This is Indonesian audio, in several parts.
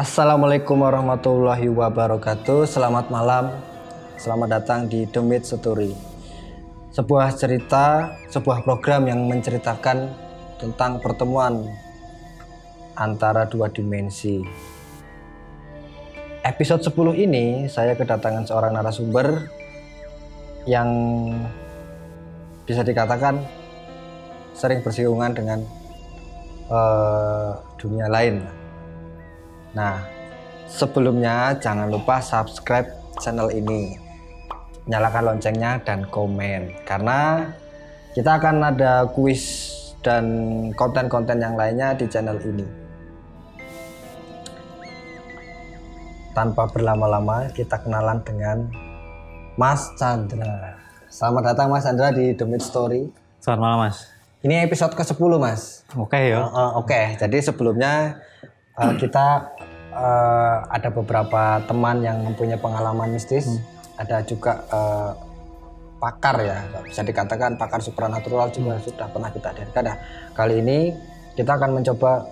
Assalamualaikum warahmatullahi wabarakatuh. Selamat malam. Selamat datang di The Mid Story. Sebuah cerita, sebuah program yang menceritakan tentang pertemuan antara dua dimensi. Episode 10 ini saya kedatangan seorang narasumber yang bisa dikatakan sering bersinggungan dengan dunia lain. Nah, sebelumnya jangan lupa subscribe channel ini, nyalakan loncengnya dan komen, karena kita akan ada kuis dan konten-konten yang lainnya di channel ini. Tanpa berlama-lama, kita kenalan dengan Mas Chandra. Selamat datang Mas Chandra di The Mid Story. Selamat malam Mas. Ini episode ke-10 Mas. Oke ya. Oke. Jadi sebelumnya kita ada beberapa teman yang mempunyai pengalaman mistis. Ada juga pakar ya, bisa dikatakan pakar supranatural juga sudah pernah kita hadirkan. Nah, kali ini kita akan mencoba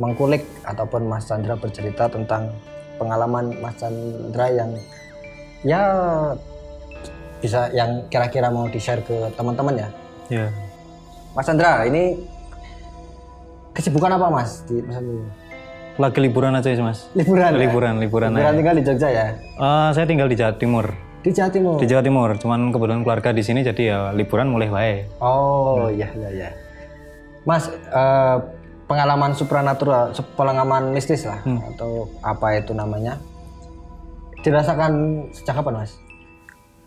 mengkulik ataupun Mas Chandra bercerita tentang pengalaman Mas Chandra yang ya bisa yang kira-kira mau di-share ke teman-teman ya. Iya. Mas Chandra, ini kesibukan apa Mas di masa ini? Lagi liburan aja sih Mas. Liburan Liburan tinggal di Jogja ya? Saya tinggal di Jawa Timur. Di Jawa Timur? Di Jawa Timur, cuman kebetulan keluarga di sini jadi ya liburan mulai wae. Oh iya. Mas, pengalaman supranatural, pengalaman mistis lah atau apa itu namanya, dirasakan sejak kapan Mas?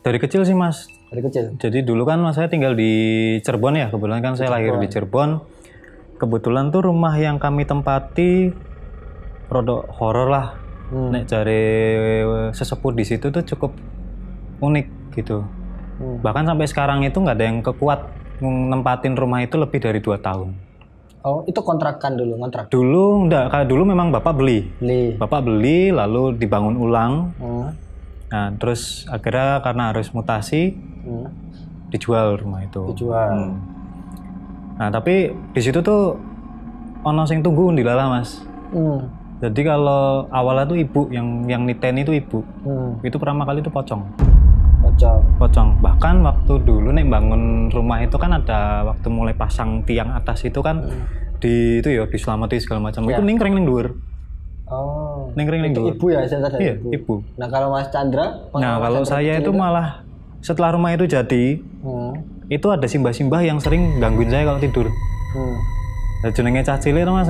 Dari kecil sih Mas. Dari kecil? Jadi dulu kan saya tinggal di Cirebon ya, kebetulan kan saya lahir di Cirebon. Kebetulan tuh rumah yang kami tempati rodok horor lah. Nek cari sesepuh di situ tuh cukup unik gitu. Bahkan sampai sekarang itu nggak ada yang kekuat nempatin rumah itu lebih dari 2 tahun. Oh, itu kontrakan dulu, ngontrak? Dulu enggak, kayak dulu memang bapak beli. Bapak beli lalu dibangun ulang. Nah, terus akhirnya karena harus mutasi dijual rumah itu. Nah, tapi di situ tuh ono sing tunggu dilala Mas. Jadi kalau awalnya tuh ibu yang niteni itu ibu. Itu pertama kali itu pocong. Bahkan waktu dulu nih bangun rumah itu kan ada waktu mulai pasang tiang atas itu kan di itu ya diselamati segala macam. Itu ningkring ning dhuwur. Oh. Ningkring ning dhuwur. Ibu ya, saya tadi. Iya, ibu. Nah, kalau Mas Chandra? Nah, kalau saya itu malah setelah rumah itu jadi, itu ada simbah-simbah yang sering gangguin saya kalau tidur. Nah, jenenge cah cilik to Mas.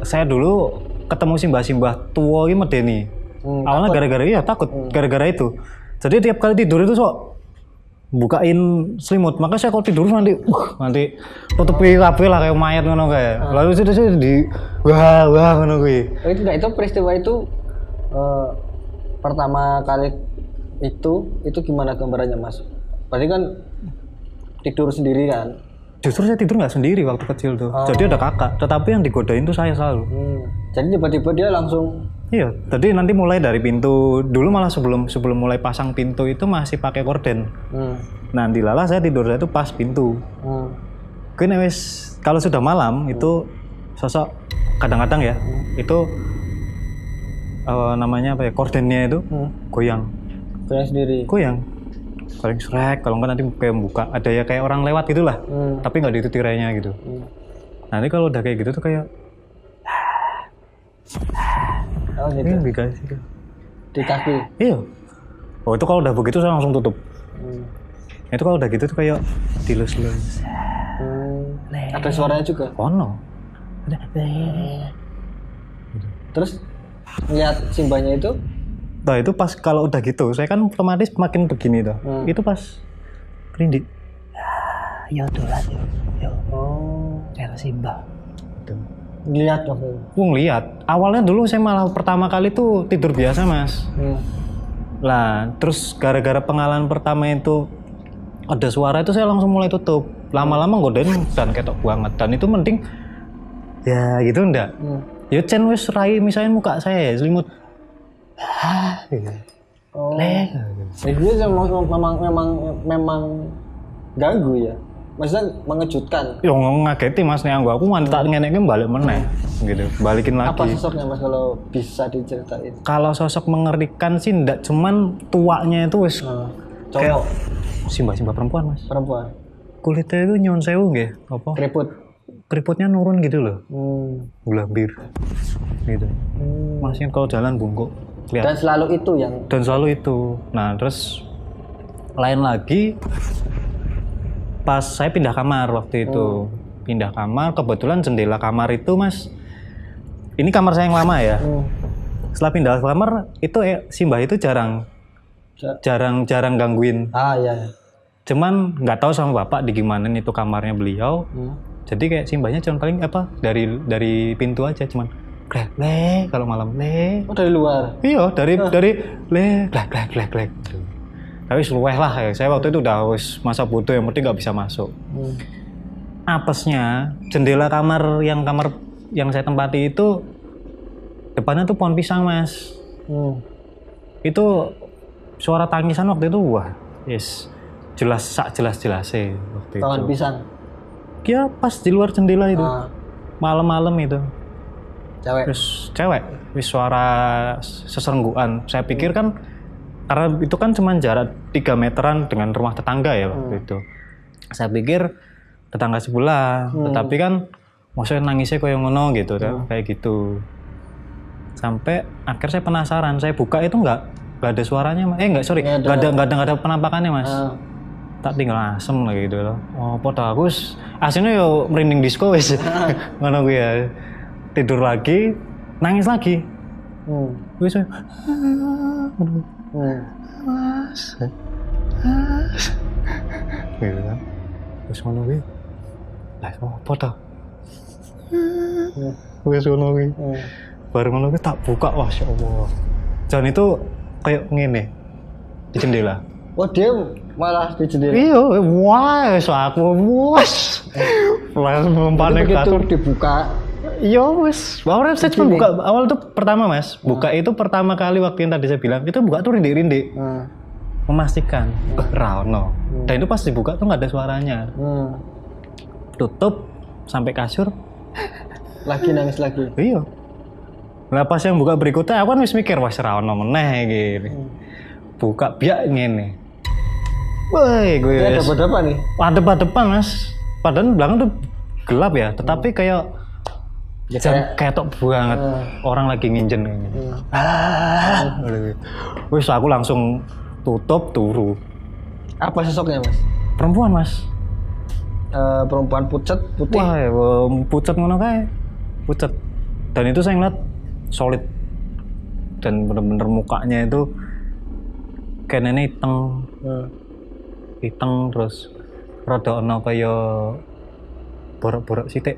Saya dulu ketemu simbah-simbah tua ini medeni. Awalnya gara-gara takut gara-gara itu. Jadi tiap kali tidur itu sok bukain selimut. Maka saya kalau tidur nanti tutupi kabeh lah kayak mayat ngono kae. Lalu saya di wah ngono kuwi. Itu peristiwa itu pertama kali itu gimana gambarannya Mas? Berarti kan tidur sendiri kan? Justru saya tidur nggak sendiri waktu kecil tuh. Jadi ada kakak, tetapi yang digodain tuh saya selalu. Jadi tiba-tiba dia langsung. Iya, jadi nanti mulai dari pintu dulu malah sebelum mulai pasang pintu itu masih pakai korden. Nah, dilala saya tidur saya tuh pas pintu. Kene wis kalau sudah malam itu sosok kadang-kadang ya itu namanya apa ya, kordennya itu goyang sendiri. Paling srek, kalau enggak nanti kayak buka ada ya kayak orang lewat gitulah, tapi nggak ditutup tirainya gitu. Nanti kalau udah kayak gitu tuh kayak gitu. Di kaki. Iya. Oh, itu kalau udah begitu saya langsung tutup. Itu kalau udah gitu tuh kayak dilus-lus. Ada suaranya juga. Ono. Terus lihat simbahnya itu? Nah, itu pas kalau udah gitu, saya kan otomatis makin begini tuh. Itu pas perindik. Ya dolan yo. Oh, cara simbah. Gitu. Lihat waktu itu. Lihat. Awalnya dulu saya malah pertama kali tuh tidur biasa, Mas. Lah, terus gara-gara pengalaman pertama itu ada suara itu saya langsung mulai tutup. Lama-lama godain dan ketok banget. Dan itu mending ya gitu enggak. Ya Chen wis rai misain muka saya ya, selimut. Oh. Dia memang ganggu ya. Maksudnya mengejutkan. Yo ngageti Mas nek aku tak ngene balik meneh gitu. Balikin lagi. Apa sosoknya Mas kalau bisa diceritain? Kalau sosok mengerikan sih ndak cuman tuanya itu wis kayak Simba perempuan Mas. Perempuan. Kulitnya itu nyon sewu nggih, apa? Keriputnya nurun gitu loh. Gula bir. Gitu. Masih kalau jalan bungkuk. Lihat. Dan selalu itu. Nah, terus lain lagi pas saya pindah kamar waktu itu. Pindah kamar, kebetulan jendela kamar itu Mas. Ini kamar saya yang lama ya. Setelah pindah kamar itu Simbah itu jarang gangguin. Iya. Cuman nggak tahu sama bapak di gimana itu kamarnya beliau. Jadi kayak Simbahnya cuma paling dari pintu aja cuman le kalau malam le. Oh dari luar. Iya, dari le glek. Tapi luweh lah ya. Saya waktu itu udah masa bodoh yang penting nggak bisa masuk. Apesnya jendela kamar yang saya tempati itu depannya tuh pohon pisang Mas. Itu suara tangisan waktu itu wah, jelas-jelasnya waktu itu. Pohon pisang. Ya pas di luar jendela itu. Malam-malam itu. Cewek. Wis suara sesenggukan. Saya pikir kan karena itu kan cuma jarak 3 meteran dengan rumah tetangga ya waktu itu. Saya pikir tetangga sebelah, tetapi kan maksudnya nangisnya kayak ngono gitu kan, kayak gitu. Sampai akhir saya penasaran, saya buka itu nggak ada suaranya, nggak ada penampakannya Mas. Tak tinggal asem lagi gitu loh. Oh, podo aku aslinya yo merinding disco wis. Ngono gue ya. Tidur lagi, nangis lagi. Wis. Mas. Gitu kan. Terus ngono gue. Lah apa ta? Wis ngono gue. Baru ngono gue tak buka, Masya Allah. Dan itu kayak ngene di jendela. Oh dia malah di jendela? Iya, wah, aku was. Langsung panik kasur dibuka. Iya wes, awalnya saya cuma buka, awal itu pertama Mas, buka itu pertama kali waktu yang tadi saya bilang, itu buka tuh rindik-rindik, memastikan, rano, dan itu pas dibuka tuh nggak ada suaranya, tutup sampai kasur, lagi nangis lagi. Iya, nah pas yang buka berikutnya, aku kan wis mikir wah rano meneh gitu, buka biak ngene, woi gue. Ada apa nih? Ada depan Mas, padahal belakang tuh gelap ya, tetapi kayak kayak tok banget orang lagi nginjen kayak gitu. Wis aku langsung tutup turu. Apa sosoknya Mas? Perempuan Mas. Perempuan pucet putih. Wah, pucet ngono kae. Pucet. Dan itu saya ngeliat solid. Dan bener-bener mukanya itu kayak nenek iteng. Iteng terus rada ono kaya borok-borok sithik.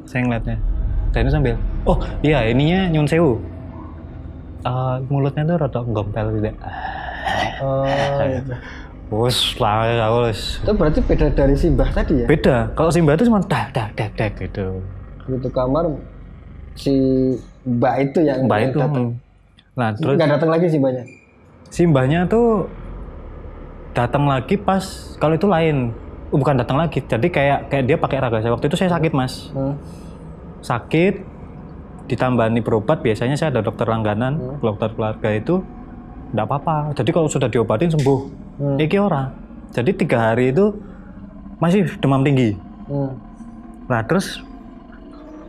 Saya ngeliatnya. Dan itu sambil, oh iya ininya nyun sewu. Mulutnya tuh rada gompel gitu. Gitu. Wus lah, wus. Itu berarti beda dari Simbah tadi ya? Beda. Kalau Simbah itu cuma dak gitu. Gitu kamar si Mbak itu yang datang. Nah terus nggak datang lagi Simbahnya? Simbahnya tuh datang lagi pas kalau itu lain. Bukan datang lagi. Jadi kayak dia pakai raga saya. Waktu itu saya sakit Mas. Sakit ditambani berobat, biasanya saya ada dokter langganan, dokter keluarga itu enggak apa-apa. Jadi kalau sudah diobatin sembuh. Iki ora. Jadi 3 hari itu masih demam tinggi. Nah terus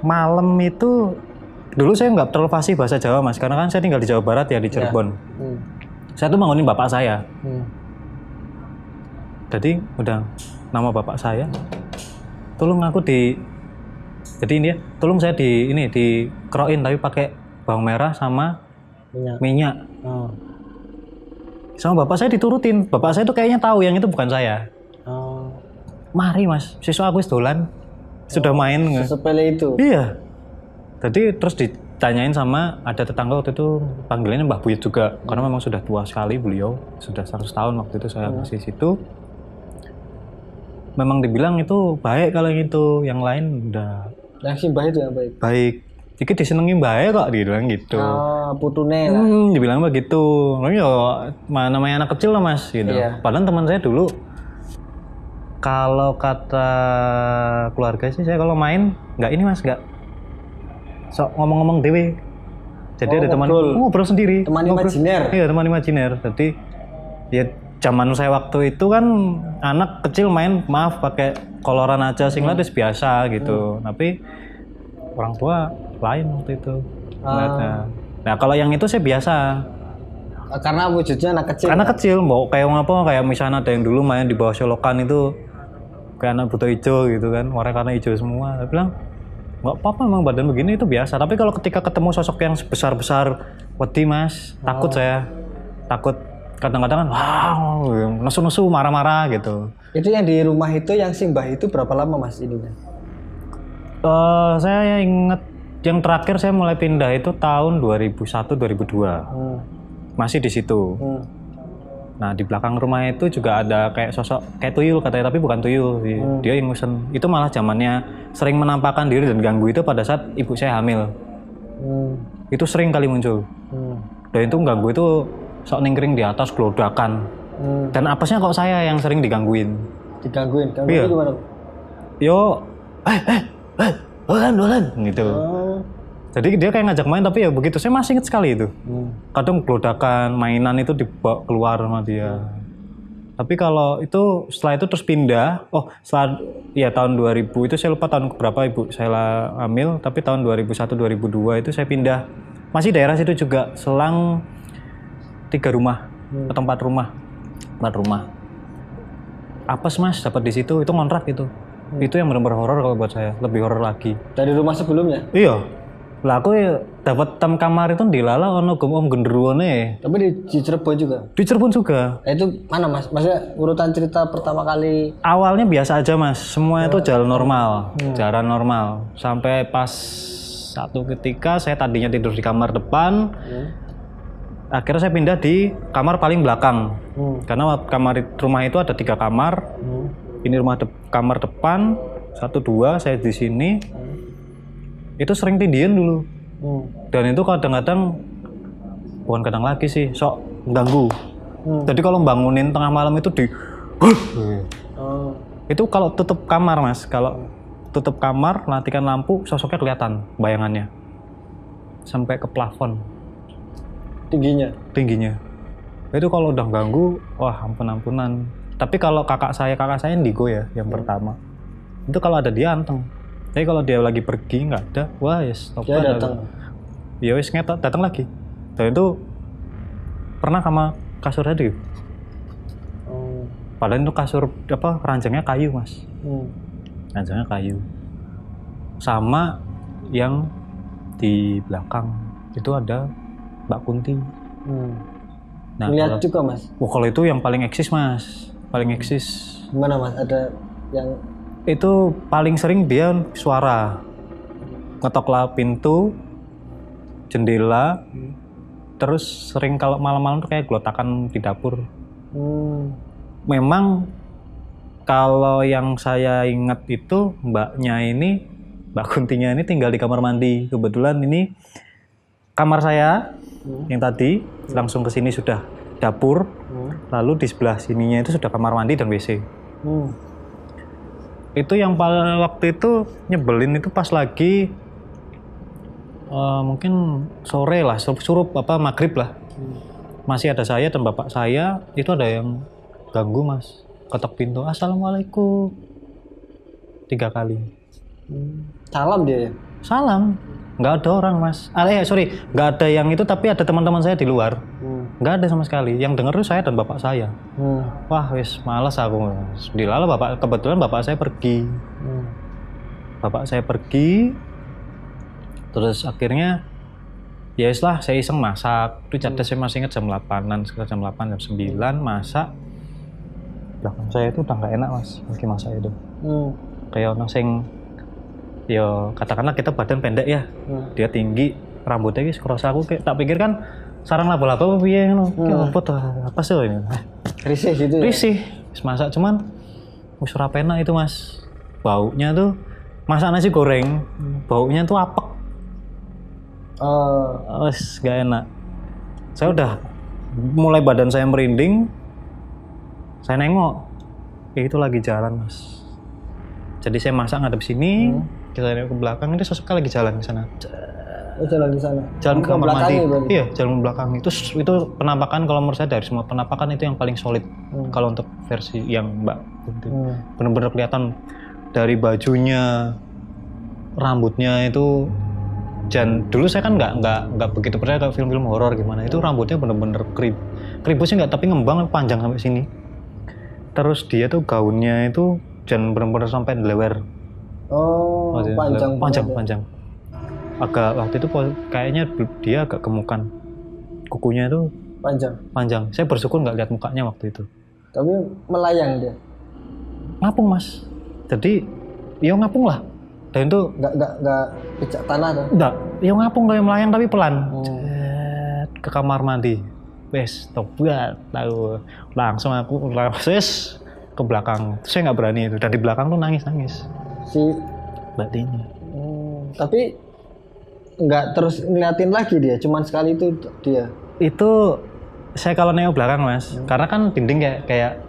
malam itu dulu saya nggak terlalu fasih bahasa Jawa Mas, karena kan saya tinggal di Jawa Barat ya, di Cirebon. Saya tuh bangunin bapak saya. Jadi udah nama bapak saya, tolong aku jadi ini ya, tolong saya dikerokin tapi pakai bawang merah sama minyak. Sama bapak saya diturutin. Bapak saya tuh kayaknya tahu yang itu bukan saya. Mari Mas, siswa aku dolan. Sudah main. Sepele itu? Iya. Jadi terus ditanyain sama ada tetangga waktu itu, panggilannya Mbah Buyut juga. Karena memang sudah tua sekali beliau. Sudah 100 tahun waktu itu saya masih situ. Memang dibilang itu baik kalau yang itu. Yang lain udah... Yang Simbah itu yang baik? Baik. Jadi disenengin baik kok, dibilang gitu. Putune lah. Dibilang begitu. Namanya anak kecil lah Mas gitu. Padahal teman saya dulu Kalau kata keluarga sih saya kalau main nggak ini mas, nggak sok ngomong-ngomong dewe. Jadi ada teman ngobrol sendiri. Teman imajiner. Iya, teman imajiner. Jadi ya zaman saya waktu itu kan anak kecil main maaf pakai koloran aja singlet biasa gitu. Tapi orang tua lain waktu itu. Nah, kalau yang itu saya biasa. Karena wujudnya anak kecil. Anak kecil, mau kayak apa kayak misalnya ada yang dulu main di bawah solokan itu kayak anak buto hijau gitu kan, warna hijau semua. Saya bilang nggak apa-apa memang badan begini itu biasa, tapi kalau ketika ketemu sosok yang besar-besar wedi mas, takut saya, takut kadang-kadang kan wow, nesu-nesu marah-marah gitu. Itu yang di rumah itu yang Simbah itu berapa lama mas ininya? Saya ingat yang terakhir saya mulai pindah itu tahun 2001-2002, masih di situ. Nah di belakang rumah itu juga ada kayak sosok kayak tuyul katanya, tapi bukan tuyul sih. Dia yang ngusen. Itu malah zamannya sering menampakkan diri dan ganggu itu pada saat ibu saya hamil. Itu sering kali muncul. Dan itu ganggu itu sok ningkring di atas gelodakan. Dan apesnya kok saya yang sering digangguin. Digangguin? Gangguin gimana? Yo, dolan gitu. Jadi dia kayak ngajak main tapi ya begitu, saya masih ingat sekali itu. Kadang gelodakan, mainan itu dibawa keluar sama dia. Tapi kalau itu setelah itu terus pindah, setelah ya tahun 2000 itu saya lupa tahun berapa ibu saya hamil, tapi tahun 2001-2002 itu saya pindah. Masih daerah situ juga, selang 3 rumah atau 4 rumah. 4 rumah. Apes mas dapat di situ, itu ngontrak itu. Itu yang benar-benar horor kalau buat saya, lebih horor lagi. Dari rumah sebelumnya? Iya. Lah aku dapat kamar itu dilala ono om genderuane. Tapi di Cirebon juga? Di Cirebon juga. Itu mana mas? Maksudnya urutan cerita pertama kali? Awalnya biasa aja mas, semua itu jalan normal, jalan normal. Sampai pas satu ketika saya tadinya tidur di kamar depan, akhirnya saya pindah di kamar paling belakang. Karena rumah itu ada 3 kamar. Ini kamar depan, 1, 2, saya di sini. Itu sering tindian dulu. Dan itu kadang-kadang bukan kadang lagi sih, sok ganggu. Jadi kalau bangunin tengah malam itu itu kalau tutup kamar mas, kalau tutup kamar matikan lampu sosoknya kelihatan bayangannya sampai ke plafon tingginya. Itu kalau udah ganggu, wah ampun-ampunan. Tapi kalau kakak saya indigo ya yang pertama itu kalau ada dia anteng. Tapi kalau dia lagi pergi nggak ada, wah yes, stop. Dia datang. Ya wes ngetok datang lagi. Dan itu pernah sama kasur tadi. Padahal itu kasur ranjangnya kayu mas. Ranjangnya kayu. Sama yang di belakang itu ada Mbak Kunti. Nah, lihat juga mas. Kalau itu yang paling eksis mas, paling eksis. Gimana mas? Ada yang itu paling sering dia suara ngetoklah pintu, jendela, terus sering kalau malam-malam tuh kayak gelotakan di dapur. Memang kalau yang saya ingat itu Mbak Kuntinya ini tinggal di kamar mandi. Kebetulan ini kamar saya yang tadi langsung ke sini sudah dapur, lalu di sebelah sininya itu sudah kamar mandi dan WC. Itu yang paling waktu itu nyebelin itu pas lagi mungkin sore lah, surup maghrib lah. Masih ada saya dan bapak saya, itu ada yang ganggu mas, ketok pintu, assalamualaikum 3 kali. Salam dia? Salam, nggak ada orang mas. Nggak ada yang itu, tapi ada teman-teman saya di luar. Nggak ada sama sekali. Yang dengar itu saya dan bapak saya. Wah wis malas aku. Dilala kebetulan bapak saya pergi. Bapak saya pergi. Terus akhirnya ya lah saya iseng masak. Itu catat saya masih ingat jam 8-an, sekitar jam 8 jam 9 masak. Belakang saya itu udah nggak enak mas, lagi masak itu. Kayak orang sing ya katakanlah kita badan pendek ya, dia tinggi, rambutnya guys cross aku kayak tak pikir kan sarang laba-laba apa piye ngono. Apa sih ini? Risih gitu ya. Risih. Masak cuman wis ora penak itu mas. Baunya tuh masak nasi goreng, baunya tuh apek. Wis gak enak. Saya udah mulai badan saya merinding. Saya nengok. itu lagi jalan mas. Jadi saya masak ngadep sini, kita lihat ke belakang, itu sosoknya lagi jalan ke sana. Oh, jalan di sana. Jalan ke kamar mandi. Berarti? Iya, jalan ke belakang. Itu penampakan kalau menurut saya dari semua penampakan itu yang paling solid. Kalau untuk versi yang Mbak Kunti. Benar-benar kelihatan dari bajunya, rambutnya itu. Dan dulu saya kan nggak begitu percaya ke film-film horor gimana. Itu rambutnya benar-benar keribusnya nggak, tapi ngembang panjang sampai sini. Terus dia tuh gaunnya itu dan benar-benar sampai lewer. Oh, panjang. Agak waktu itu kayaknya dia agak gemukan. Kukunya itu panjang. Saya bersyukur nggak lihat mukanya waktu itu. Tapi melayang dia. Ngapung mas. Jadi, ya ngapung lah. Dan itu nggak pijak tanah tuh. Nggak. Ya ngapung kayak melayang tapi pelan. Ke kamar mandi. Wes, tobat tahu. Langsung aku ke belakang. Saya nggak berani itu. Dan di belakang tuh nangis. Si Mbak Tini. Tapi nggak terus ngeliatin lagi dia, cuman sekali itu dia. Itu saya kalau nengok belakang mas, karena kan dinding kayak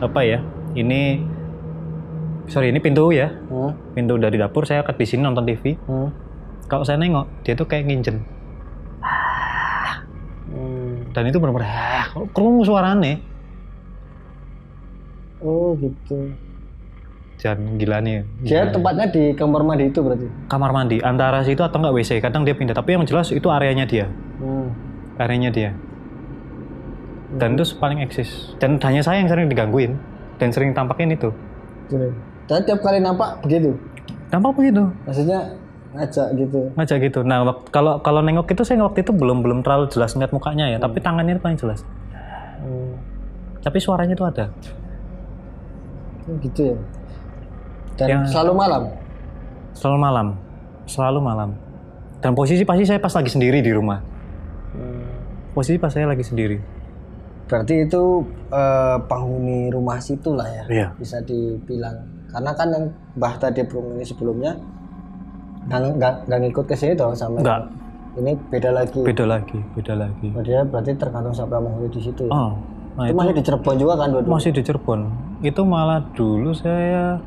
apa ya? Ini pintu ya, pintu dari dapur. Saya di sini nonton TV. Kalau saya nengok, dia tuh kayak nginjen. Dan itu benar-benar kerungu suaranya. Oh gitu. Jangan gila nih. Dia tempatnya di kamar mandi itu berarti? Kamar mandi, antara situ atau enggak WC, kadang dia pindah. Tapi yang jelas itu areanya dia. Areanya dia. Dan itu paling eksis. Dan hanya saya yang sering digangguin. Dan sering tampakin itu. Dan tiap kali nampak begitu? Nampak begitu. Maksudnya ngajak gitu? Nah, kalau nengok itu saya waktu itu belum terlalu jelas ngeliat mukanya ya. Tapi tangannya itu paling jelas. Tapi suaranya itu ada. Gitu ya? Dan selalu malam. Dan posisi pasti saya pas lagi sendiri di rumah. Posisi pas saya lagi sendiri. Berarti itu penghuni rumah situ lah ya? Iya. Bisa dibilang. Karena kan yang Mbah tadi penghuni sebelumnya nggak ngikut ke sini dong sama. Nggak. Ini beda lagi. Oh, dia berarti tergantung siapa penghuni di situ ya? Nah itu masih di Cirebon juga kan? Masih di Cirebon. Itu malah dulu saya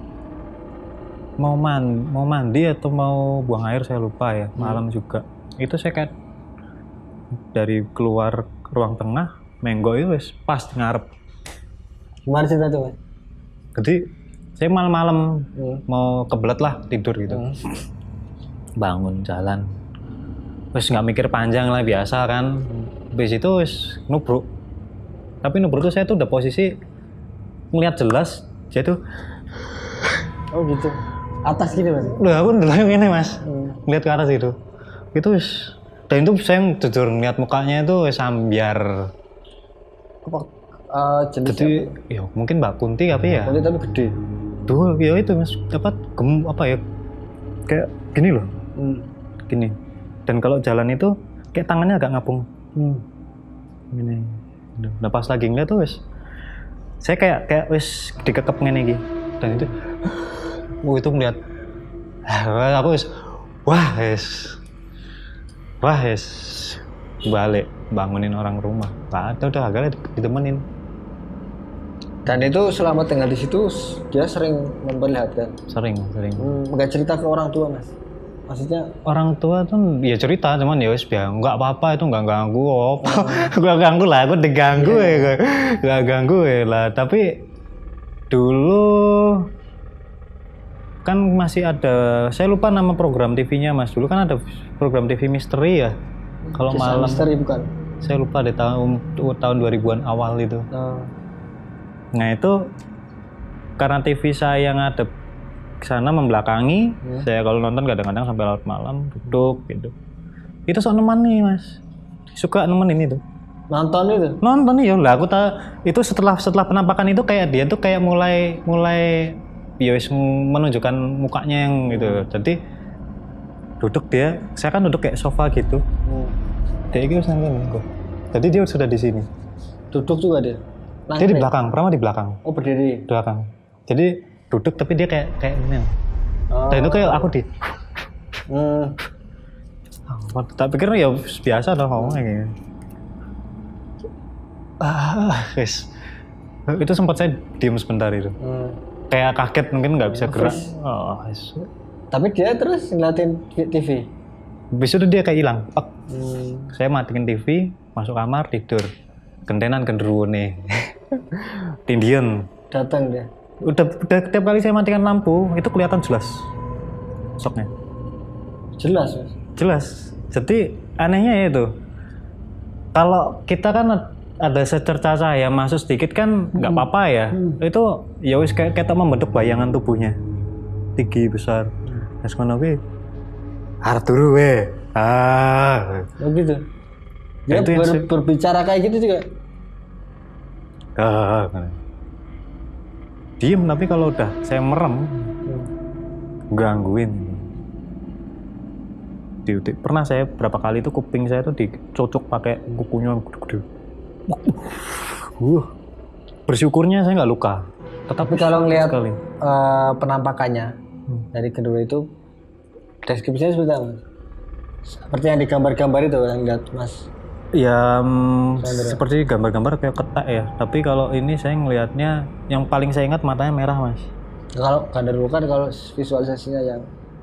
mau mandi atau mau buang air saya lupa ya, malam juga. Itu saya kayak dari keluar ruang tengah, Menggo itu pas ngarep. Gimana cerita tuh mas? Jadi saya malam-malam mau kebelet lah tidur gitu. Bangun jalan. Wes nggak mikir panjang lah, biasa kan. Habis itu wes nubruk. Tapi nubruk tuh saya tuh udah posisi ngeliat jelas, dia tuh. Oh gitu. Atas gitu mas? Udah aku udah ini mas, ngeliat ke atas itu. Itu wis. Dan itu saya jujur ngeliat mukanya itu sambiar. Jadi ya mungkin Mbak Kunti tapi ya. Kunti tapi gede. Tuh ya itu mas, dapat apa ya? Kayak gini loh. Gini. Dan kalau jalan itu kayak tangannya agak ngapung. Gini. Nah pas lagi ngeliat tuh wis. Saya kayak wis dikekep ngene iki. Dan itu itu ngeliat. Aku wis wah balik bangunin orang rumah. Udah agak ditemenin. Dan itu selama tinggal di situ dia sering memperlihatkan. Sering. Nggak cerita ke orang tua mas? Maksudnya orang tua tuh ya cerita, cuman ya wis biar nggak apa-apa, itu nggak ganggu. Gak ganggu lah, aku diganggu ya, nggak ganggu ya lah. Tapi dulu kan masih ada, saya lupa nama program TV-nya mas. Dulu kan ada program TV misteri ya. Kalau malam. Misteri bukan? Saya lupa deh tahun 2000-an awal itu. Nah itu karena TV saya ngadep ke sana membelakangi, saya kalau nonton kadang-kadang sampai larut malam duduk gitu. Itu sok nemani mas, suka nemenin itu. Nonton itu? Nonton iya lah, aku tahu itu setelah penampakan itu kayak dia tuh kayak mulai bias menunjukkan mukanya yang gitu. Jadi duduk dia, saya kan duduk kayak sofa gitu. Dia gitu sampai nunggu. Jadi dia sudah di sini. Duduk juga dia? Dia di belakang, pertama di belakang. Oh berdiri? Di belakang. Jadi duduk tapi dia kayak ini. Dan itu kayak aku di. Tak pikir ya biasa dong ngomongnya kayak. Guys. Itu sempat saya diem sebentar itu. Kayak kaget mungkin nggak bisa gerak. Oh, tapi dia terus ngeliatin TV. Habis itu dia kayak hilang. Saya matiin TV, masuk kamar, tidur. Gentenan genderuwo nih. Tindian. Datang dia. Udah tiap kali saya matikan lampu, itu kelihatan jelas. Soknya. Jelas, Mas. Jelas. Jadi anehnya ya itu. Kalau kita kan ada secerca cahaya masuk sedikit kan nggak apa-apa ya. Itu ya wis kayak kita membentuk bayangan tubuhnya. Tinggi besar. Terus ngono kuwi. Arep turu we. Oh gitu. Dia itu berbicara kayak gitu juga. Diem, tapi kalau udah saya merem gangguin. Pernah saya berapa kali itu kuping saya tuh dicocok pakai kukunya gede-gede. Bersyukurnya saya nggak luka. Tetapi kalau ngelihat penampakannya dari kedua itu, deskripsinya seperti apa? Seperti yang digambar-gambar itu yang lihat Mas. Ya seperti gambar-gambar kayak ketak ya. Tapi kalau ini saya ngelihatnya yang paling saya ingat matanya merah Mas. Kalau genderuwo kan kalau visualisasinya yang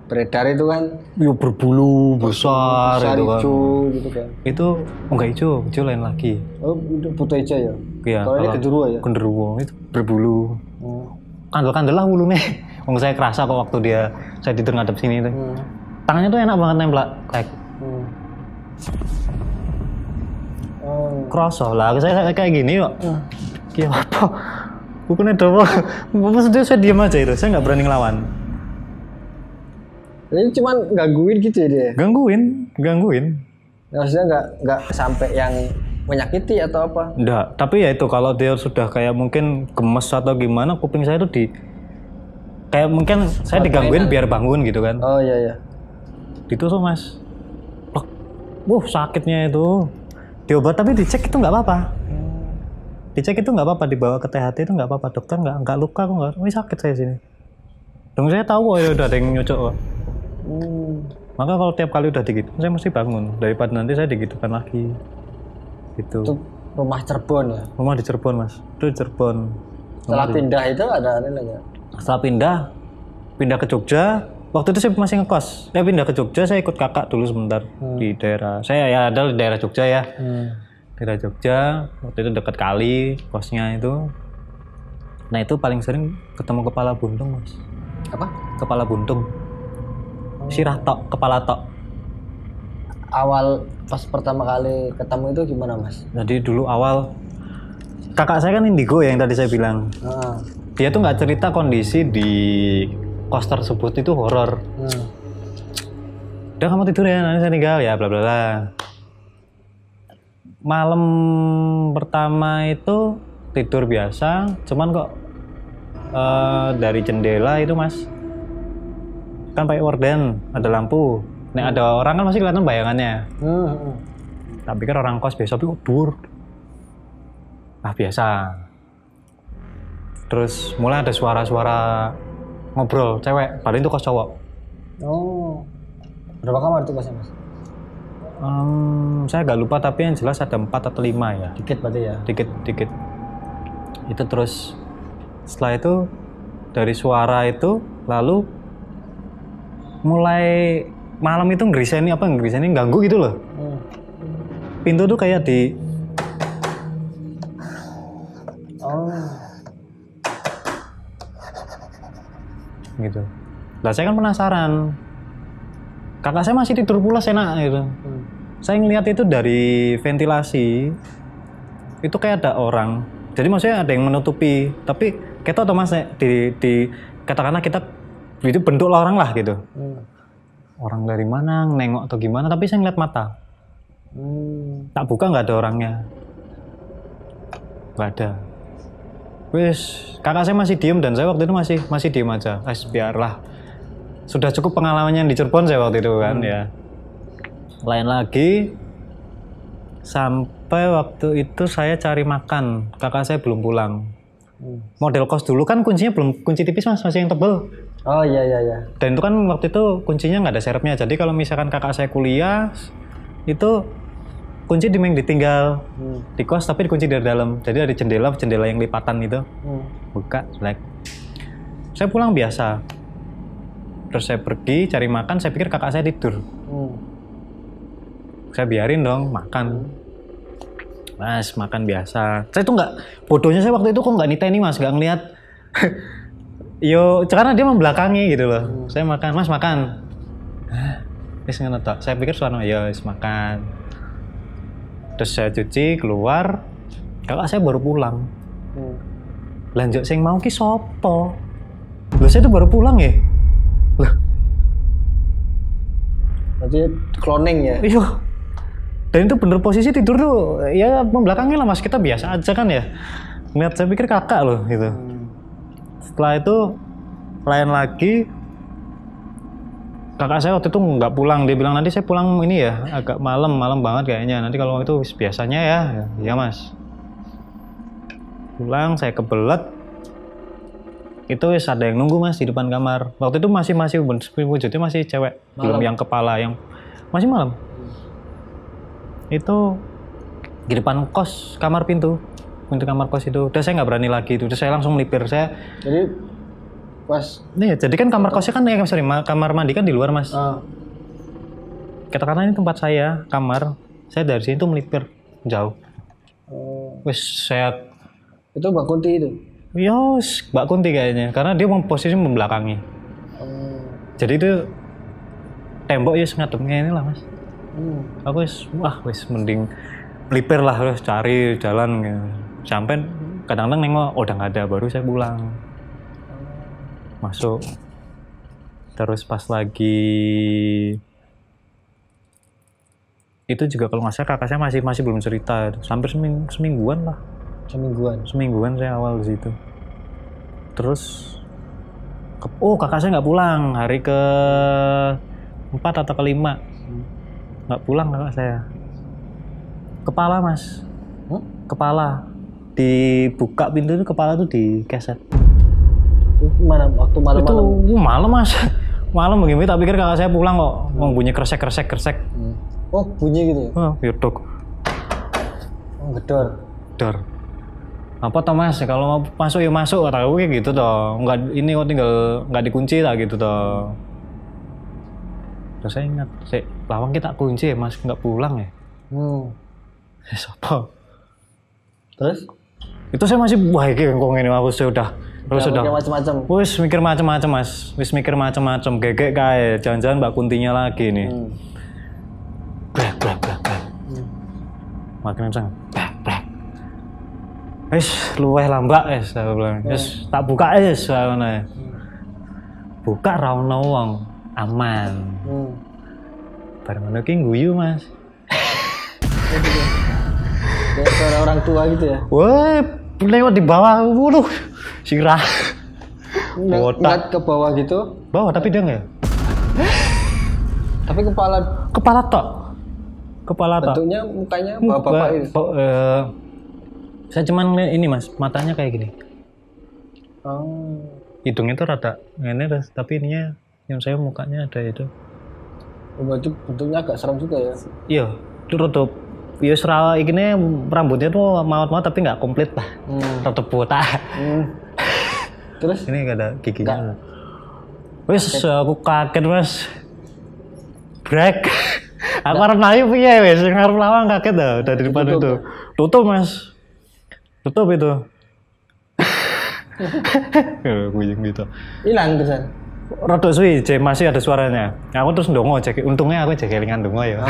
beredar itu kan yo berbulu besar itu kan. Hijau gitu kan. Itu enggak hijau lain lagi. Oh, itu putih hijau ya. Iya, kalau ini genderuwo ya. Genderuwo itu berbulu. Kandel-kandel lah bulunya. Wong saya kerasa kok waktu saya tidur ngadep sini itu. Tangannya tuh enak banget nempel kayak. Kerasa lah, saya kayak gini kok. Kayak apa? Bukannya doang. Maksudnya saya diam aja itu, saya nggak berani ngelawan. Ini cuman gangguin gitu ya dia? Gangguin. Maksudnya nggak sampai yang menyakiti atau apa? Enggak, tapi ya itu kalau dia sudah kayak mungkin gemes atau gimana, kuping saya tuh kayak mungkin saya digangguin biar bangun gitu kan. Oh iya. Ditusuk Mas. Sakitnya itu. Diobat tapi dicek itu nggak apa-apa. Dicek itu nggak apa-apa, dibawa ke THT itu nggak apa-apa. Dokter nggak luka kok nggak. Ini sakit saya sini. Dong saya tahu kok ya udah ada yang nyocok kok. Maka kalau tiap kali udah digituin saya mesti bangun daripada nanti saya digitukan lagi. Gitu. Itu rumah Cirebon ya? Rumah di Cirebon Mas. Itu di Cirebon. Setelah pindah itu ada aneh nggak? Setelah pindah ke Jogja. Waktu itu saya masih ngekos. Saya pindah ke Jogja, saya ikut kakak dulu sebentar di daerah. Saya ya ada di daerah Jogja ya. Daerah Jogja, waktu itu dekat kali kosnya itu. Nah itu paling sering ketemu kepala buntung Mas. Apa? Kepala buntung. Sirah tok, kepala tok. Awal pas pertama kali ketemu itu gimana Mas? Jadi dulu awal kakak saya kan indigo ya yang tadi saya bilang. Dia tuh nggak cerita kondisi di kos tersebut itu horor. Udah kamu tidur ya, nanti saya tinggal ya bla bla bla. Malam pertama itu tidur biasa, cuman kok dari jendela itu Mas kan pakai gorden, ada lampu. Nek ada orang kan masih kelihatan bayangannya. Tak pikir orang kos biasa tapi dur. Biasa. Terus mulai ada suara-suara ngobrol cewek, paling itu kos cowok. Oh, berapa kamar itu kosnya Mas? Saya agak lupa tapi yang jelas ada 4 atau 5 ya. Dikit berarti ya? Dikit. Itu terus setelah itu dari suara itu lalu mulai malam itu ngeriseni ganggu gitu loh. Pintu tuh kayak di gitu. Lah saya kan penasaran. Kakak saya masih tidur pulas enak gitu. Saya ngelihat itu dari ventilasi. Itu kayak ada orang. Jadi maksudnya ada yang menutupi, tapi kita atau Mas di katakanlah kita itu bentuk orang lah gitu. Orang dari mana nengok atau gimana, tapi saya ngeliat mata. Tak buka nggak ada orangnya. Nggak ada. Wis, kakak saya masih diem dan saya waktu itu masih diem aja. Biarlah. Sudah cukup pengalamannya di Cirebon saya waktu itu kan ya. Lain lagi sampai waktu itu saya cari makan. Kakak saya belum pulang. Model kos dulu kan kuncinya belum kunci tipis Mas, masih yang tebel. Oh iya. Dan itu kan waktu itu kuncinya nggak ada serepnya. Jadi kalau misalkan kakak saya kuliah itu kunci ditinggal di kos tapi dikunci dari dalam. Jadi ada jendela yang lipatan itu. Buka, like. Saya pulang biasa. Terus saya pergi cari makan, saya pikir kakak saya tidur. Saya biarin dong makan. Mas, makan biasa. Saya tuh nggak, bodohnya saya waktu itu kok nggak niteni mas, nggak ngeliat. Yo, karena dia membelakangi gitu loh. Saya makan, mas makan. Wis ngono tok. Saya pikir suara ya wis makan. Terus saya cuci, keluar. Kakak saya baru pulang. Lanjut sing mau ki sopo? Loh saya tuh baru pulang ya. Loh. Berarti cloning ya? Iya. Dan itu bener posisi tidur tuh ya membelakangi lah mas, kita biasa aja kan ya. Ngeliat saya pikir kakak loh gitu. Setelah itu lain lagi, kakak saya waktu itu nggak pulang, dia bilang nanti saya pulang ini ya agak malam banget kayaknya. Nanti kalau itu biasanya ya mas. Pulang saya kebelet, itu wis ada yang nunggu mas di depan kamar. Waktu itu masih wujudnya masih cewek, malam. Belum yang kepala yang masih malam. Itu di depan kos, kamar pintu kamar kos itu. Udah saya nggak berani lagi itu. Udah saya langsung melipir saya. Jadi pas nih jadi kan kamar kosnya kan kamar mandi kan di luar mas. Katakanlah ini tempat saya kamar, saya dari sini tuh melipir jauh. Wes saya itu Mbak Kunti itu. Yos, Mbak Kunti kayaknya, karena dia posisi membelakangi. Jadi itu tembok ya ngadepnya ini lah mas. Aku wis mending melipir lah, terus cari jalan gitu. Sampai kadang-kadang nengok udah nggak ada, baru saya pulang. Masuk. Terus pas lagi itu juga kalau nggak salah kakak saya masih belum cerita, hampir semingguan lah. Semingguan saya awal di situ. Terus kakak saya nggak pulang hari ke 4 atau ke 5. Nggak pulang kakak saya. Kepala mas. Kepala dibuka pintu itu, kepala tuh dikeset. Mana waktu malam? Itu malam mas. Malam begini tak pikir kakak saya pulang kok mau bunyi kresek. Oh bunyi gitu ya? Yuduk. Gedor. Apa toh mas, kalau mau masuk ya masuk, kata aku kayak gitu toh. Nggak, ini kok tinggal nggak dikunci tak gitu toh. Terus saya ingat, lawang kita kunci ya mas, nggak pulang ya. Siapa? Terus? Itu saya masih ini aku sudah. Terus sudah. Macam-macam. Wis mikir macam-macam mas, mikir macam-macam. Gegek kayak, jangan-jangan Mbak Kuntinya lagi nih. Brek. Makin kencang. Brek. Luweh lah mbak, saya bilang. Tak buka saya buka rawono wong, aman. Bareng ngono ki guyu mas. Kayak suara orang tua gitu ya? Wah, lewat di bawah, waduh, sirah. Ngeliat ke bawah gitu? Bawah tapi dia nggak. Tapi kepala tok. Bentuknya mukanya bapak itu. Saya cuman ini mas, matanya kayak gini. Hidungnya tuh rada ini, tapi ininya yang saya mukanya ada itu. Berarti bentuknya agak serem juga ya? Iya, itu rada ya seral ini rambutnya tuh maut-maut tapi nggak komplit lah. Rada botak. Terus? Ini nggak ada giginya. Wis aku kaget mas. Brek. Aku harap naik piye wis, ngarep lawang kaget dah dari depan itu. Tutup mas. Tutup itu. Kuyung gitu. Hilang terusan. Rada suwi, masih ada suaranya. Aku terus ndongo, untungnya aku jegelingan ndongo ya.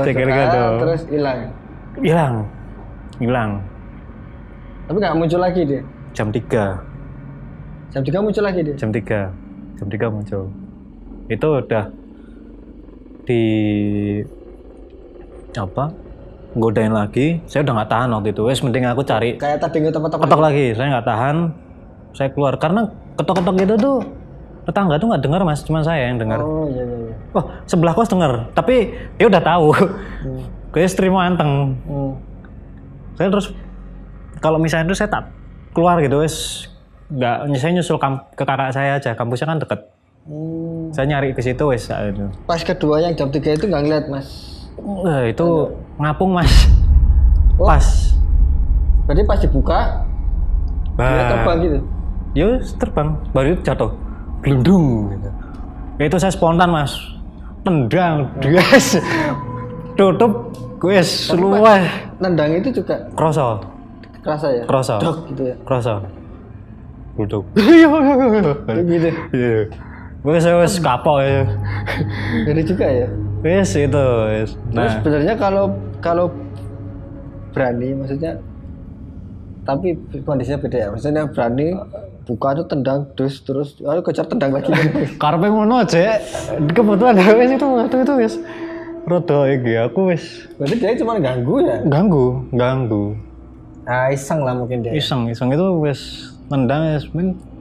Jegelingan ndongo. Terus hilang. Tapi nggak muncul lagi dia. Jam 3 muncul lagi dia. Jam 3 muncul. Itu udah di godain lagi. Saya udah nggak tahan waktu itu. Wes mending aku cari. Kayak tadi ketok lagi. Saya nggak tahan. Saya keluar karena ketok-ketok itu tuh tetangga tuh nggak dengar mas, cuma saya yang dengar. Oh iya. Oh sebelah kos dengar, tapi dia udah tahu. Kayak terima anteng. Saya terus kalau misalnya itu saya tak keluar gitu wes, nggak, saya nyusul ke kakak saya aja. Kampusnya kan deket. Saya nyari ke situ wes. Pas kedua yang jam 3 itu nggak ngeliat mas? Itu ngapung mas. Oh. Pas. Berarti pas dibuka dia terbang gitu. Ya terbang, baru itu jatuh. Glundung gitu. Itu saya spontan mas. Tendang, guys. Tutup, guys, luweh. Nendang itu juga Kroso. kerasa ya? Kroso. Dok gitu ya. Kroso. Tutup. Gitu. Iya. Wes kapok ya. Jadi juga ya. Wes itu, wes. Terus sebenarnya kalau berani maksudnya tapi kondisinya beda ya. Maksudnya berani buka tuh tendang terus ayo kejar tendang lagi. Karpe ngono aja. Kebetulan wes itu waktu itu wes. Rodo iki aku wes. Berarti dia cuma ganggu ya? Ganggu. Ah, iseng lah mungkin dia. Iseng itu wes nendang wes.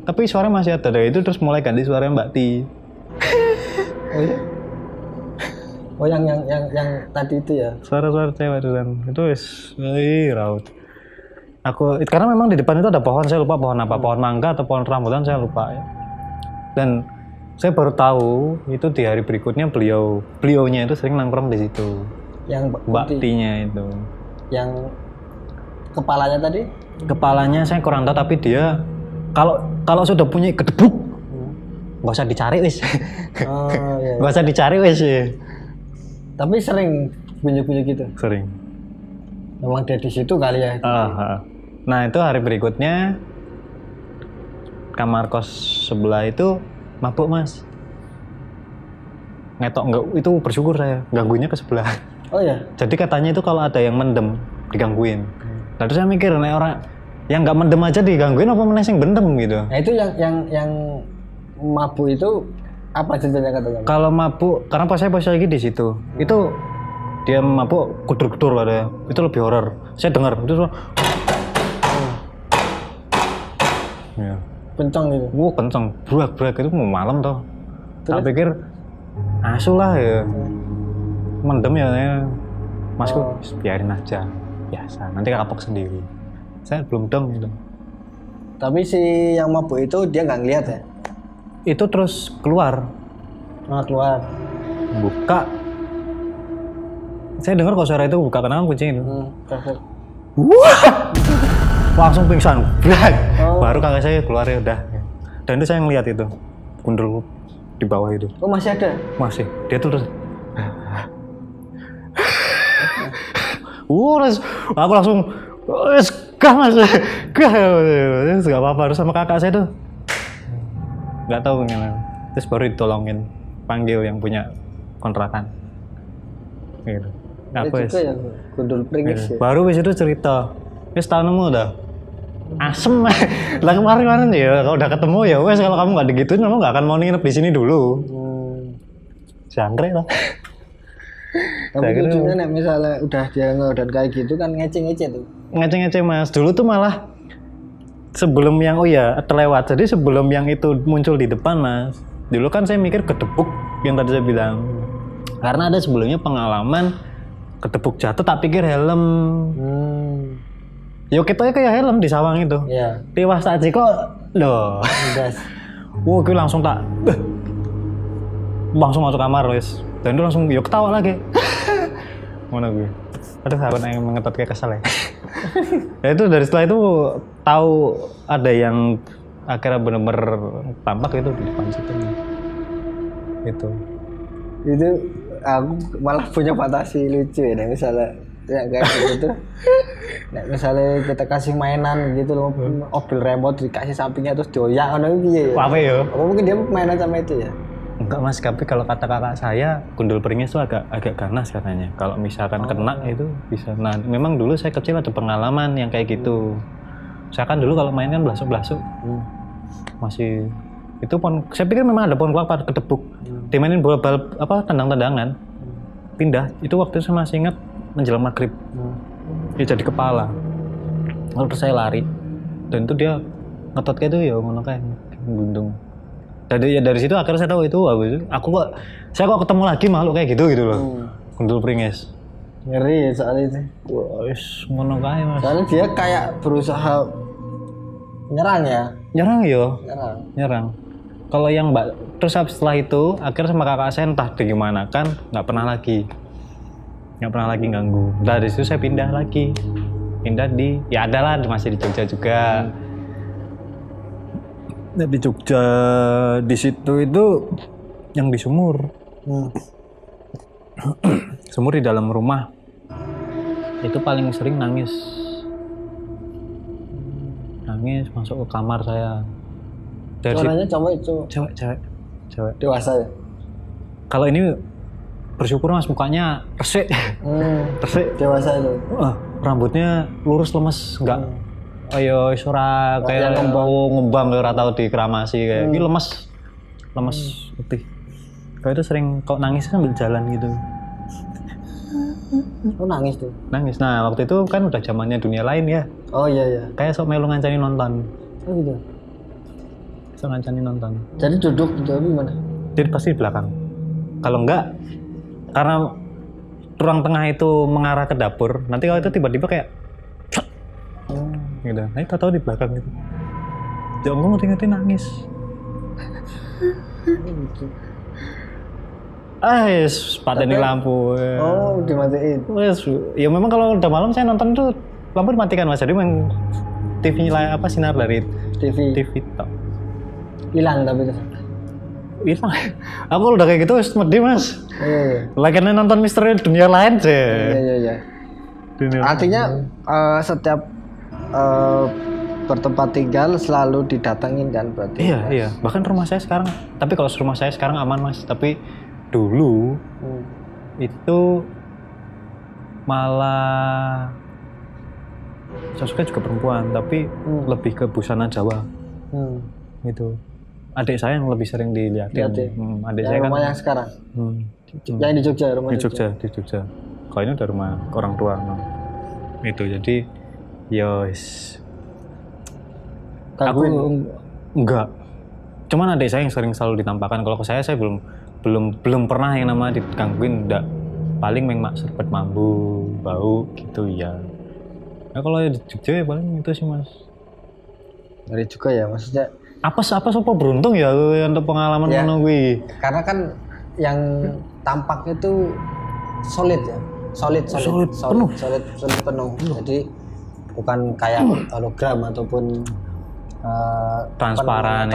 Tapi suara masih ada dari itu terus mulai ganti suara Mbak Ti. Oh iya? Oh yang tadi itu ya? Suara cewek itu kan. Itu wes raut. Karena memang di depan itu ada pohon, saya lupa pohon apa, pohon mangga atau pohon rambutan saya lupa ya. Dan saya baru tahu itu di hari berikutnya beliaunya itu sering nongkrong di situ. Yang Mbak Tinya itu. Yang kepalanya tadi? Kepalanya saya kurang tahu tapi dia kalau sudah punya kedebuk nggak usah dicari wis. Oh iya. Nggak usah dicari wis. Tapi sering bunyi-bunyi gitu. Sering. Memang dia di situ kali ya. Nah itu hari berikutnya kamar kos sebelah itu mabuk mas. Ngetok enggak itu bersyukur saya gangguinnya ke sebelah. Oh ya. Jadi katanya itu kalau ada yang mendem digangguin. Nah terus saya mikir nih orang yang nggak mendem aja digangguin apa mana yang bendem gitu. Nah itu yang mabuk itu apa ceritanya katanya? Kalau mabuk karena pas saya lagi di situ itu dia mabuk kudur-kudur katanya itu lebih horor. Saya dengar itu ya. Kencang gitu. Kencang, berak itu mau malam toh. Tak pikir asu lah ya. Mendem ya. Masku biarin aja. Biasa, nanti kapok sendiri. Saya belum dong gitu. Tapi si yang mabuk itu dia nggak ngeliat ya? Itu terus keluar. Keluar. Buka. Saya dengar kok suara itu buka karena kucing itu. Wah! Langsung pingsan. Baru kakak saya keluar ya udah. Dan itu saya ngeliat itu. Gundul di bawah itu. Oh masih ada? Masih. Dia tuh terus. Terus aku langsung gak mas. Gak apa-apa. Terus sama kakak saya tuh. Gak tahu gimana. Terus baru ditolongin. Panggil yang punya kontrakan. Gitu. Apa juga ya gundul pringis ya? Baru wis itu cerita. Wis tau nemu udah. Asem. Lah kemarin ya kalau udah ketemu ya wes kalau kamu nggak digituin kamu nggak akan mau nginep di sini dulu. Jangkrik lah. Tapi lucunya nek misalnya udah dia dan kayak gitu kan ngece-ngece tuh. Ngece-ngece mas. Dulu tuh malah sebelum yang terlewat. Jadi sebelum yang itu muncul di depan mas. Dulu kan saya mikir kedebuk yang tadi saya bilang. Karena ada sebelumnya pengalaman kedebuk jatuh tak pikir helm. Yo kita kayak helm di sawang itu. Iya. Tiwas aja kok loh. Gas. Gue langsung langsung masuk kamar wes. Dan itu langsung yo ketawa lagi. Mana gue? Aduh sahabat yang mengetot kayak kesel ya. Ya itu dari setelah itu tahu ada yang akhirnya benar-benar tampak itu di depan situ. Itu aku malah punya fantasi lucu ya misalnya yang kayak gitu nah, misalnya kita kasih mainan gitu loh mobil remote dikasih sampingnya terus doyak ono piye ya apa ya apa mungkin dia mainan sama itu ya enggak mas tapi kalau kata kakak saya gundul pringis itu agak ganas katanya kalau misalkan kena itu bisa nah memang dulu saya kecil ada pengalaman yang kayak gitu saya kan dulu kalau main kan blasuk-blasuk masih itu saya pikir memang ada pohon kelapa kedebuk dimainin bola tendang-tendangan pindah itu waktu itu saya masih ingat menjelang maghrib dia jadi kepala lalu terus saya lari dan itu dia ngetot kayak itu ya ngono kayak gundung dari situ akhirnya saya tahu itu saya kok ketemu lagi makhluk kayak gitu loh gundul pringis ngeri ya soal itu wah ngono kayak mas soalnya dia kayak berusaha nyerang kalau yang mbak terus setelah itu akhirnya sama kakak saya entah gimana kan nggak pernah lagi nggak pernah lagi ganggu. Dari situ saya pindah di ya adalah masih di Jogja juga. Nah, di Jogja di situ itu yang di sumur. Sumur di dalam rumah itu paling sering nangis masuk ke kamar saya. Dari suaranya cowok itu cewek dewasa ya. Kalau ini bersyukur mas mukanya resik dewasa itu. Rambutnya lurus lemes enggak ayo suara kayak ngembang ora tau dikeramasi kayak ini lemes putih. Kalau itu sering kok nangis sambil jalan gitu. Oh nangis tuh. Nangis. Nah waktu itu kan udah zamannya dunia lain ya. Oh iya. Kayak sok melu ngancani nonton. Oh gitu. Sok ngancani nonton. Jadi duduk gitu gimana? Jadi pasti di belakang. Kalau enggak, karena ruang tengah itu mengarah ke dapur. Nanti kalau itu tiba-tiba kayak, gitu. Nah itu tahu di belakang gitu. Jangan mau tinggal nangis. Pateni lampu. Oh, dimatiin. Ya memang kalau udah malam saya nonton tuh lampu dimatikan mas. Jadi memang TV apa sinar dari TV tok. Hilang tapi itu. Hilang. Aku udah kayak gitu sedih mas. Iya. Lagian nonton misteri dunia lain sih. Iya. Artinya setiap bertempat tinggal selalu didatengin kan berarti. Iya. Bahkan rumah saya sekarang. Tapi kalau rumah saya sekarang aman mas. Tapi dulu itu malah saya suka juga perempuan tapi lebih ke busana Jawa gitu. Adik saya yang lebih sering dilihatin. Adik saya kan rumah yang sekarang yang di Jogja rumah di Jogja. Kalau ini udah rumah orang tua itu jadi yos aku enggak, cuman adik saya yang selalu ditampakkan. Kalau ke saya belum pernah yang nama digangguin, enggak. Paling memang serpet mambu, bau gitu ya. Nah kalau di Jogja ya paling itu sih mas. Dari juga ya maksudnya. Apa beruntung ya untuk pengalaman ya, menunggu. Karena kan yang tampak itu solid ya, solid penuh. Jadi bukan kayak hologram ataupun transparan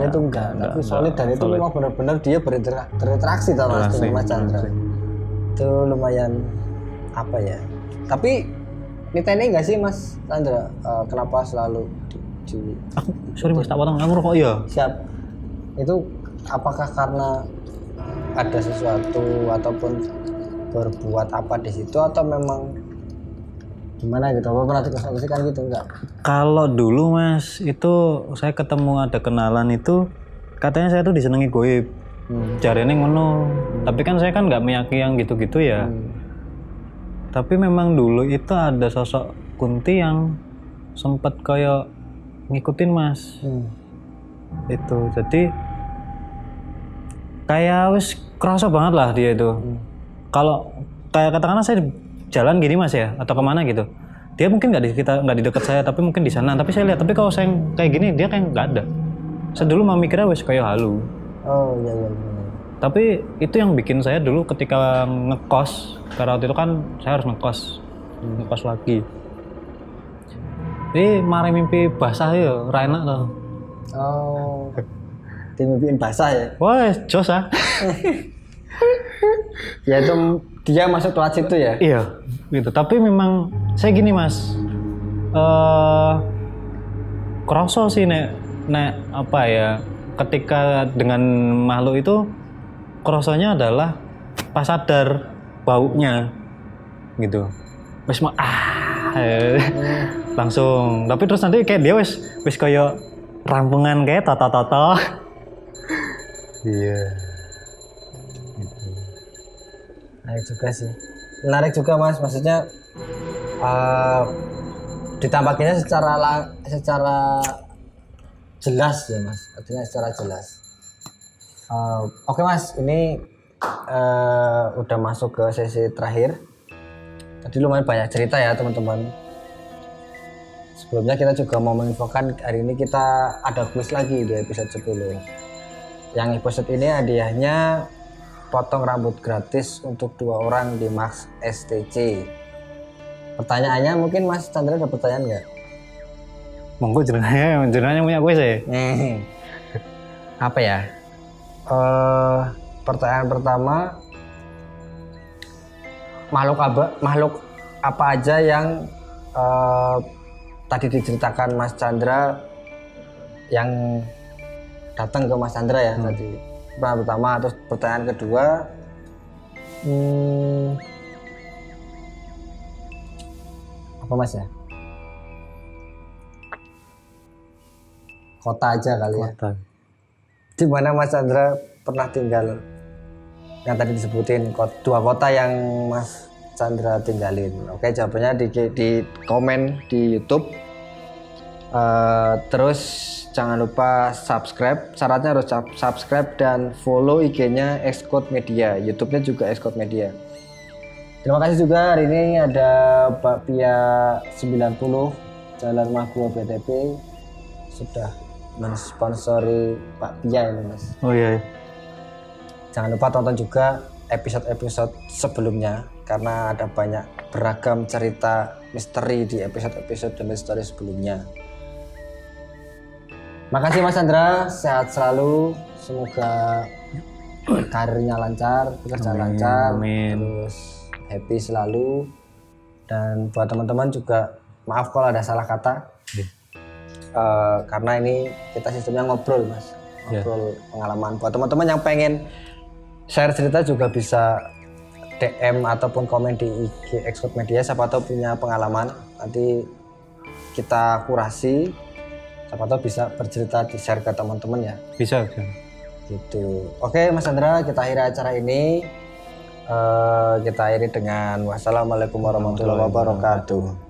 itu enggak, tapi solid dan itu memang benar-benar dia berinteraksi sama Mas Chandra. Itu lumayan apa ya? Tapi niteni enggak sih Mas Chandra? Kenapa selalu sorry Mas tak potong, aku rokok ya. Siap. Itu apakah karena ada sesuatu ataupun berbuat apa di situ atau memang gimana gitu? Apa pernah dikasihkan gitu enggak? Kalau dulu Mas, itu saya ketemu ada kenalan itu katanya saya tuh disenengi goib. Jarene ngono. Tapi kan saya kan nggak meyakini yang gitu-gitu ya. Tapi memang dulu itu ada sosok Kunti yang sempat kayak ngikutin Mas. Itu jadi kayak wis kerasa banget lah dia itu. Kalau kayak katakanlah saya jalan gini Mas ya atau kemana gitu, dia mungkin nggak di dekat saya tapi mungkin di sana. Tapi saya lihat, tapi kalau saya kayak gini dia kayak nggak ada. Saya dulu mau mikirnya wis kayak halu. Oh iya. Tapi itu yang bikin saya dulu ketika ngekos, karena waktu itu kan saya harus ngekos lagi. Jadi mari mimpi basah ya, enak loh. Oh, dimimpiin basah ya? Wah, jos ah. Ya itu dia masuk kelas itu ya? Iya, gitu. Tapi memang saya gini Mas, kroso sih nek apa ya, ketika dengan makhluk itu krosonya adalah pas sadar baunya, gitu. Wes langsung. Tapi terus nanti kayak dia wes kayak rampungan kayak tata. Iya. Gitu. Menarik juga sih. Menarik juga Mas, maksudnya ditampakinnya secara jelas ya Mas. Artinya secara jelas. Oke Mas, ini udah masuk ke sesi terakhir. Tadi lumayan banyak cerita ya teman-teman. Sebelumnya kita juga mau menginfokan hari ini kita ada kuis lagi di episode 10. Yang episode ini hadiahnya potong rambut gratis untuk 2 orang di Max STC. Pertanyaannya mungkin Mas Chandra ada pertanyaan nggak? Monggo jenengannya punya gue saya. Apa ya? Pertanyaan pertama, makhluk apa aja yang tadi diceritakan Mas Chandra yang datang ke Mas Chandra ya tadi. Pertanyaan pertama, terus pertanyaan kedua, apa Mas ya? Kota aja kali ya. Kota. Di mana Mas Chandra pernah tinggal? Yang tadi disebutin 2 kota yang Mas Chandra tinggalin. Oke, jawabannya di komen di YouTube. Terus jangan lupa subscribe. Syaratnya harus subscribe dan follow IG-nya Xcode Media. YouTube-nya juga Xcode Media. Terima kasih juga hari ini ada Bakpia 90 Jalan Mahbua BTP sudah mensponsori Bakpia ini Mas. Oh iya. Jangan lupa tonton juga episode-episode sebelumnya karena ada banyak beragam cerita misteri di episode-episode dan misteri sebelumnya. Makasih Mas Chandra, sehat selalu, semoga karirnya lancar, pekerjaan lancar, terus happy selalu. Dan buat teman-teman juga maaf kalau ada salah kata, karena ini kita sistemnya ngobrol Mas, ngobrol pengalaman. Buat teman-teman yang pengen share cerita juga bisa DM ataupun komen di IG Xcode Media, siapa tahu punya pengalaman, nanti kita kurasi, siapa tahu bisa bercerita di share ke teman-teman ya. Bisa. Gitu. Oke Mas Chandra, kita akhiri acara ini. Kita akhiri dengan wassalamualaikum warahmatullahi wabarakatuh.